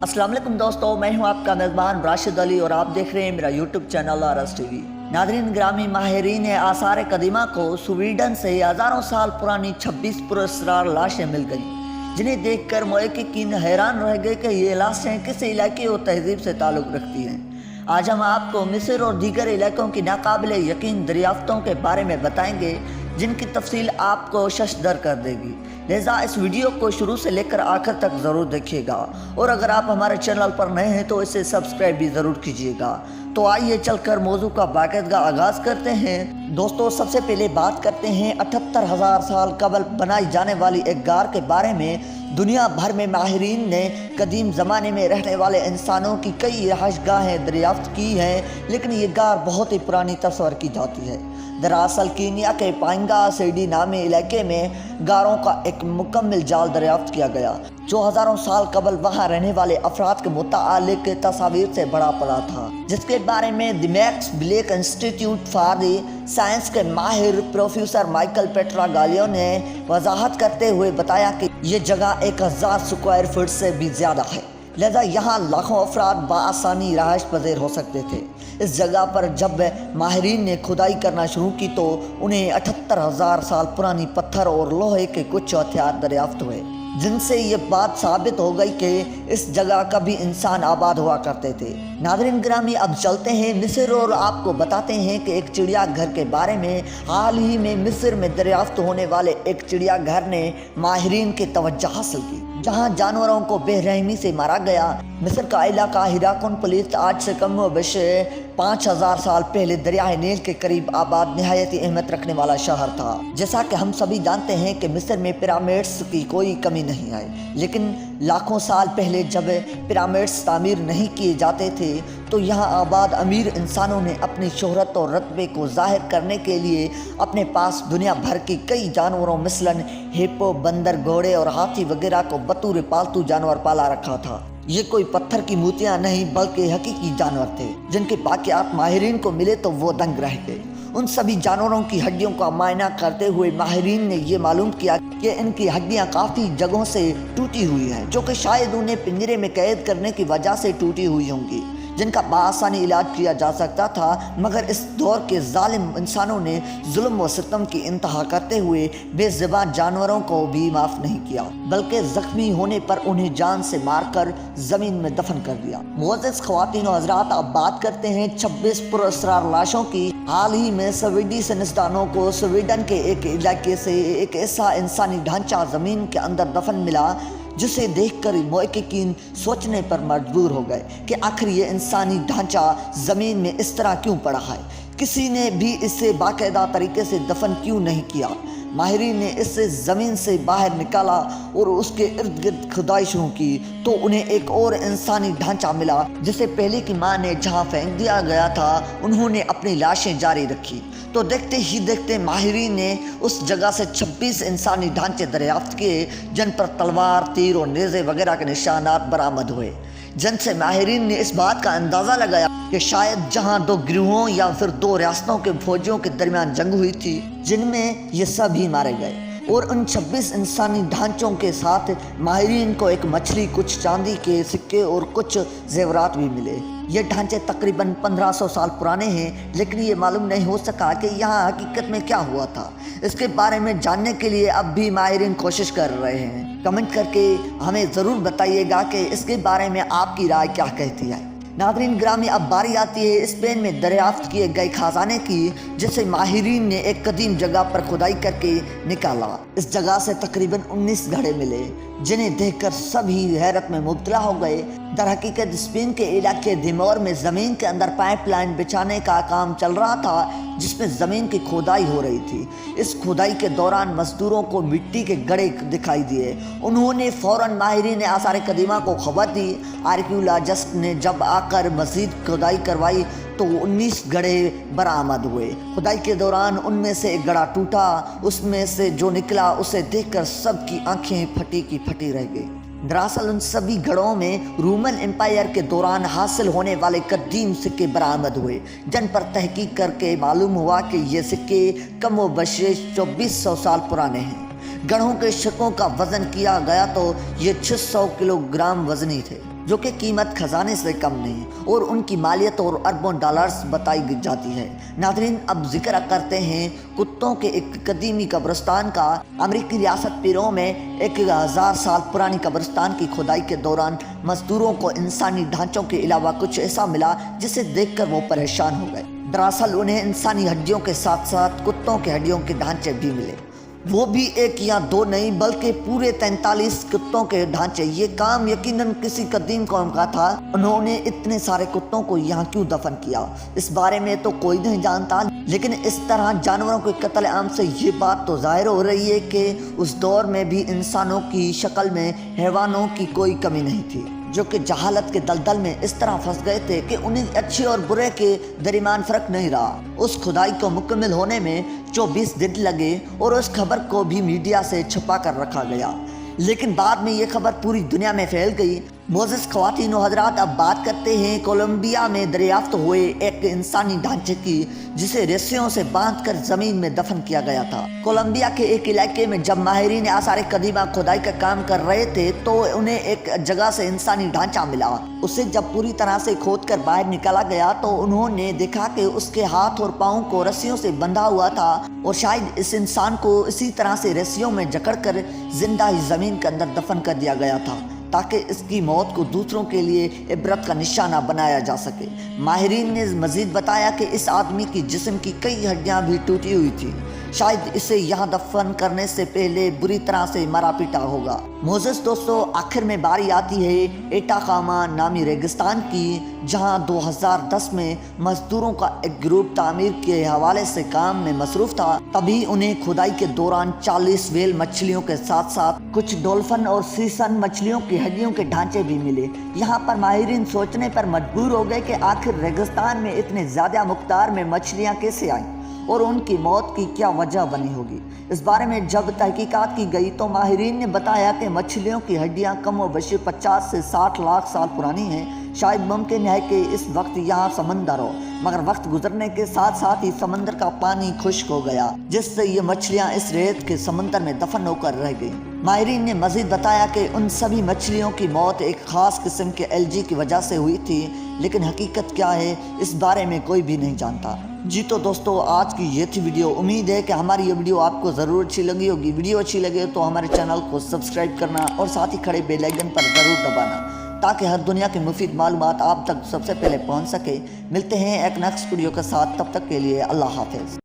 अस्सलाम वालेकुम दोस्तों, मैं हूं आपका मेज़बान राशिद अली और आप देख रहे हैं मेरा YouTube channel RS TV. Nadreen ग्रामी माहिरीन आसार कदीमा को स्वीडन से हज़ारों साल पुरानी 26 पुरस्कार लाशें मिल गईं, जिन्हें देखकर मुहक्किकीन हैरान रह गए कि ये लाशें किस इलाके और तहजीब से ताल्लुक़ रखती हैं। आज हम आपको मिस्र और दीगर इलाकों की नाकाबिल यकीन दरियाफ्तों के बारे में बताएंगे, जिनकी तफसील आपको शशदर कर देगी। लिहाजा इस वीडियो को शुरू से लेकर आखिर तक ज़रूर देखिएगा और अगर आप हमारे चैनल पर नए हैं तो इसे सब्सक्राइब भी ज़रूर कीजिएगा। तो आइए चलकर मौजू का बाकायदा आगाज़ करते हैं। दोस्तों, सबसे पहले बात करते हैं 78,000 साल कबल बनाई जाने वाली एक गार के बारे में। दुनिया भर में माहिरीन ने कदीम ज़माने में रहने वाले इंसानों की कई रहायशगाहें दरियाफ्त की हैं, लेकिन ये गार बहुत ही पुरानी तस्वर की जाती है। दरअसल कीनिया के पाइंगा सेडी नामी इलाके में गारों का एक मुकम्मल जाल दरियाफ्त किया गया, जो हज़ारों साल कबल वहाँ रहने वाले अफराद के मुतालिक तस्वीर से बड़ा पड़ा था, जिसके बारे में the max black institute for the science के माहिर प्रोफेसर माइकल पेट्रागालियो ने वजाहत करते हुए बताया कि ये जगह 1000 स्क्वायर फीट से भी ज़्यादा है, लिहाजा यहाँ लाखों अफराद बआसानी रहायश पज़ीर हो सकते थे। इस जगह पर जब माहिरीन ने खुदाई करना शुरू की तो उन्हें 78,000 साल पुरानी पत्थर और लोहे के कुछ हथियार दरियाफ्त हुए, जिनसे ये बात साबित हो गई कि इस जगह कभी इंसान आबाद हुआ करते थे। नादरीन ग्रामी, अब चलते हैं मिस्र और आपको बताते हैं कि एक चिड़ियाघर के बारे में। हाल ही में मिस्र में दरियाफ्त होने वाले एक चिड़ियाघर ने माहिरीन की तवज्जो हासिल की, जहां जानवरों को बेरहमी से मारा गया। मिस्र का इलाका हिराकुन पुलिस आज से कम व बेश 5,000 साल पहले दरियाए नील के करीब आबाद निहायत अहमियत रखने वाला शहर था। जैसा कि हम सभी जानते हैं कि मिस्र में पिरामिड्स की कोई कमी नहीं आई, लेकिन लाखों साल पहले जब पिरामिड्स तामीर नहीं किए जाते थे तो यहाँ आबाद अमीर इंसानों ने अपनी शोहरत और रतबे को जाहिर करने के लिए अपने पास दुनिया भर के कई जानवरों मिसलन हिप्पो, बंदर, घोड़े और हाथी वगैरह को बतौर पालतू जानवर पाला रखा था। ये कोई पत्थर की मूर्तियाँ नहीं बल्कि हकीकी जानवर थे, जिनके बाक़ियात माहिरीन को मिले तो वो दंग रह गए। उन सभी जानवरों की हड्डियों का मायना करते हुए माहिरीन ने ये मालूम किया कि इनकी हड्डियां काफ़ी जगहों से टूटी हुई हैं, जो कि शायद उन्हें पिंजरे में कैद करने की वजह से टूटी हुई होंगी, जिनका बआसानी इलाज किया जा सकता था। मगर इस दौर के जालिम इंसानों ने जुल्म व सितम की इंतहा करते हुए बेज़ुबान जानवरों को भी माफ़ नहीं किया, बल्कि ज़ख्मी होने पर उन्हें जान से मारकर ज़मीन में दफन कर दिया। मुअज़्ज़ज़ ख़वातीन व हज़रात, अब बात करते हैं 26 पुरस्कार लाशों की। हाल ही में स्वीडी साइंसदानों को स्वीडन के एक इलाके से एक ऐसा इंसानी ढांचा ज़मीन के अंदर दफन मिला, जिसे देखकर मुहक्किकीन सोचने पर मजबूर हो गए कि आखिर ये इंसानी ढांचा ज़मीन में इस तरह क्यों पड़ा है। किसी ने भी इसे बाकायदा तरीके से दफन क्यों नहीं किया। माहिरीन ने इसे ज़मीन से बाहर निकाला और उसके इर्द गिर्द खुदाई शुरू की तो उन्हें एक और इंसानी ढांचा मिला, जिसे पहले की माँ ने जहाँ फेंक दिया गया था उन्होंने अपनी लाशें जारी रखी। तो देखते ही देखते माहिरीन ने उस जगह से 26 इंसानी ढांचे दरियाफ्त किए, जिन पर तलवार, तीर और नेज़े वगैरह के निशानात बरामद हुए, जिनसे माहिरीन ने इस बात का अंदाज़ा लगाया कि शायद जहां दो गिरोहों या फिर दो रियासतों के फौजियों के दरमियान जंग हुई थी, जिनमें ये सभी मारे गए। और उन 26 इंसानी ढांचों के साथ माहिरीन को एक मछली, कुछ चांदी के सिक्के और कुछ जेवरात भी मिले। ये ढांचे तकरीबन 1500 साल पुराने हैं, लेकिन ये मालूम नहीं हो सका कि यहाँ हकीकत में क्या हुआ था। इसके बारे में जानने के लिए अब भी माहिरीन कोशिश कर रहे हैं। कमेंट करके हमें ज़रूर बताइएगा कि इसके बारे में आपकी राय क्या कहती है। नादरीन ग्रामी, अब बारी आती है स्पेन में दरियाफ्त किए गए खजाने की, जिसे माहिरीन ने एक कदीम जगह पर खुदाई करके निकाला। इस जगह से तकरीबन 19 घड़े मिले, जिन्हें देखकर सभी हैरत में मुब्तला हो गए। दरहकीकत स्पेन के इलाके दिमोर में ज़मीन के अंदर पाइपलाइन बिछाने का काम चल रहा था, जिसमें ज़मीन की खुदाई हो रही थी। इस खुदाई के दौरान मजदूरों को मिट्टी के गड्ढे दिखाई दिए। उन्होंने फ़ौरन माहिरीन आसार कदीमा को खबर दी। आर्कियोलॉजिस्ट ने जब आकर मज़ीद खुदाई करवाई तो 19 गड्ढे बरामद हुए। खुदाई के दौरान उनमें से एक गड्ढा टूटा। उसमें से जो निकला उसे देखकर सबकी आंखें फटी की फटी रह गई। दरअसल उन सभी गढ़ों में रोमन एम्पायर के दौरान हासिल होने वाले कदीम सिक्के बरामद हुए, जिन पर तहकीक करके मालूम हुआ कि ये सिक्के कम व बेश 2400 साल पुराने हैं। गढ़ों के सिक्कों का वज़न किया गया तो ये 600 किलोग्राम वज़नी थे। जो कि कीमत खजाने से कम नहीं और उनकी मालियत और अरबों डॉलर्स बताई जाती है। नाज़रीन, अब जिक्र करते हैं कुत्तों के एक कदीमी कब्रिस्तान का। अमेरिकी रियासत पेरू में 1000 साल पुरानी कब्रिस्तान की खुदाई के दौरान मजदूरों को इंसानी ढांचों के अलावा कुछ ऐसा मिला जिसे देखकर वो परेशान हो गए। दरअसल उन्हें इंसानी हड्डियों के साथ साथ कुत्तों के हड्डियों के ढांचे भी मिले, वो भी एक या दो नहीं बल्कि पूरे 43 कुत्तों के ढांचे। ये काम यकीनन किसी कदीम कौम का था। उन्होंने इतने सारे कुत्तों को यहाँ क्यों दफन किया, इस बारे में तो कोई नहीं जानता, लेकिन इस तरह जानवरों के कत्ल आम से ये बात तो जाहिर हो रही है कि उस दौर में भी इंसानों की शक्ल में हैवानों की कोई कमी नहीं थी, जो कि जहालत के दलदल में इस तरह फंस गए थे कि उन्हें अच्छे और बुरे के दरमियान फर्क नहीं रहा। उस खुदाई को मुकम्मल होने में 24 दिन लगे और उस खबर को भी मीडिया से छुपा कर रखा गया, लेकिन बाद में ये खबर पूरी दुनिया में फैल गई। मोज़ेज़ ख़वातीन व हज़रात, अब बात करते हैं कोलंबिया में दरियाफ्त हुए एक इंसानी ढांचे की जिसे रस्सियों से बांधकर ज़मीन में दफन किया गया था। कोलंबिया के एक इलाके में जब माहिरीन आसार कदीमा खुदाई का काम कर रहे थे तो उन्हें एक जगह से इंसानी ढांचा मिला। उसे जब पूरी तरह से खोदकर बाहर निकाला गया तो उन्होंने देखा कि उसके हाथ और पाँव को रस्सियों से बंधा हुआ था और शायद इस इंसान को इसी तरह से रस्सियों में जकड़कर जिंदा ही ज़मीन के अंदर दफन कर दिया गया था ताकि इसकी मौत को दूसरों के लिए इबरत का निशाना बनाया जा सके। माहिरीन ने मजीद बताया कि इस आदमी की जिस्म की कई हड्डियां भी टूटी हुई थी, शायद इसे यहाँ दफन करने से पहले बुरी तरह से मारा पीटा होगा। मोज़ेज़ दोस्तों, आखिर में बारी आती है एटाकामा नामी रेगिस्तान की, जहाँ 2010 में मजदूरों का एक ग्रुप तामीर के हवाले से काम में मसरूफ था। तभी उन्हें खुदाई के दौरान 40 व्हेल मछलियों के साथ साथ कुछ डॉल्फिन और सीसन मछलियों की हड्डियों के ढांचे भी मिले। यहाँ पर माहिरीन सोचने पर मजबूर हो गए कि आखिर रेगिस्तान में इतने ज़्यादा मकदार में मछलियाँ कैसे आईं और उनकी मौत की क्या वजह बनी होगी। इस बारे में जब तहकीकात की गई तो माहिरीन ने बताया कि मछलियों की हड्डियां कम व बेशी 50 से 60 लाख साल पुरानी हैं। शायद मुमकिन है कि इस वक्त यहाँ समंदर हो, मगर वक्त गुजरने के साथ साथ ही समंदर का पानी खुश्क हो गया, जिससे ये मछलियाँ इस रेत के समंदर में दफन होकर रह गई। माहिरीन ने मजीद बताया कि उन सभी मछलियों की मौत एक ख़ास किस्म के एलजी की वजह से हुई थी, लेकिन हकीकत क्या है इस बारे में कोई भी नहीं जानता। जी तो दोस्तों, आज की ये थी वीडियो। उम्मीद है कि हमारी ये वीडियो आपको ज़रूर अच्छी लगी होगी। वीडियो अच्छी लगे तो हमारे चैनल को सब्सक्राइब करना और साथ ही खड़े बेल आइकन पर ज़रूर दबाना ताकि हर दुनिया की मुफीद मालूमात आप तक सबसे पहले पहुंच सके। मिलते हैं एक नेक्स्ट वीडियो के साथ, तब तक के लिए अल्लाह हाफिज़।